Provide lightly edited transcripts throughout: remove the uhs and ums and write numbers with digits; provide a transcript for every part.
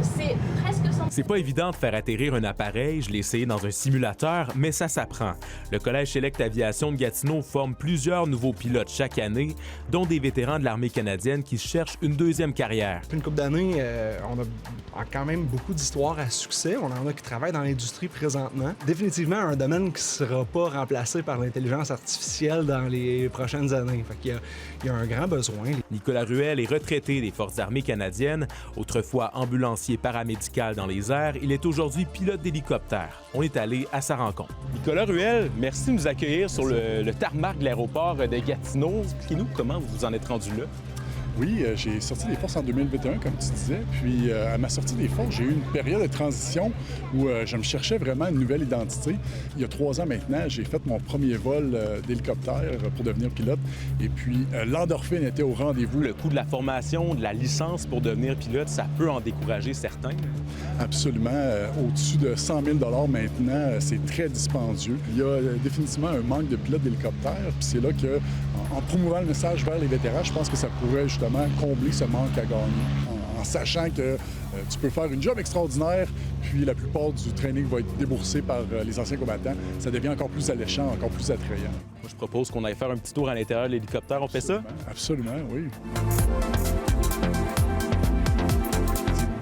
c'est presque sans... C'est pas évident de faire atterrir un appareil, je l'ai essayé dans un simulateur, mais ça s'apprend. Le Collège Select Aviation de Gatineau forme plusieurs nouveaux pilotes chaque année, dont des vétérans de l'armée canadienne qui cherchent une deuxième carrière. Depuis une couple d'années, on a quand même beaucoup d'histoires à succès. On en a qui travaillent dans l'industrie présentement. Définitivement un domaine qui ne sera pas remplacé par l'intelligence artificielle dans les prochaines années. Fait qu'il y a un grand besoin. Nicolas Ruel est retraité des Forces armées canadiennes. Autrefois ambulancier paramédical dans les airs, il est aujourd'hui pilote d'hélicoptère. On est allé à sa rencontre. Nicolas Ruel, merci de nous accueillir sur le tarmac de l'aéroport de Gatineau. Expliquez-nous comment vous vous en êtes rendu là. Oui, j'ai sorti des forces en 2021, comme tu disais. Puis, à ma sortie des forces, j'ai eu une période de transition où je me cherchais vraiment une nouvelle identité. Il y a 3 ans maintenant, j'ai fait mon premier vol d'hélicoptère pour devenir pilote. Et puis, l'endorphine était au rendez-vous. Le coût de la formation, de la licence pour devenir pilote, ça peut en décourager certains. Absolument. Au-dessus de 100 000 maintenant, c'est très dispendieux. Il y a définitivement un manque de pilotes d'hélicoptère. Puis c'est là que, en promouvant le message vers les vétérans, je pense que ça pourrait justement combler ce manque à gagner. En sachant que tu peux faire une job extraordinaire, puis la plupart du training va être déboursé par les anciens combattants. Ça devient encore plus alléchant, encore plus attrayant. Moi, je propose qu'on aille faire un petit tour à l'intérieur de l'hélicoptère. On fait ça? Absolument, oui.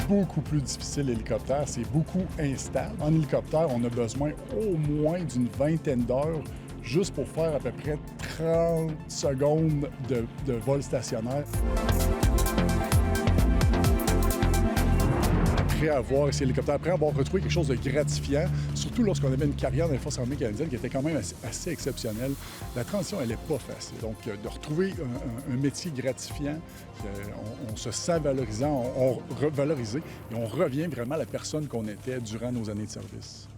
Beaucoup plus difficile l'hélicoptère, c'est beaucoup instable. En hélicoptère, on a besoin au moins d'une vingtaine d'heures juste pour faire à peu près 30 secondes de vol stationnaire. Après avoir essayé l'hélicoptère, après avoir retrouvé quelque chose de gratifiant, surtout lorsqu'on avait une carrière dans les Forces armées canadiennes qui était quand même assez exceptionnelle, la transition, elle n'est pas facile. Donc, de retrouver un métier gratifiant, on se sent valorisant, valorisé, et on revient vraiment à la personne qu'on était durant nos années de service.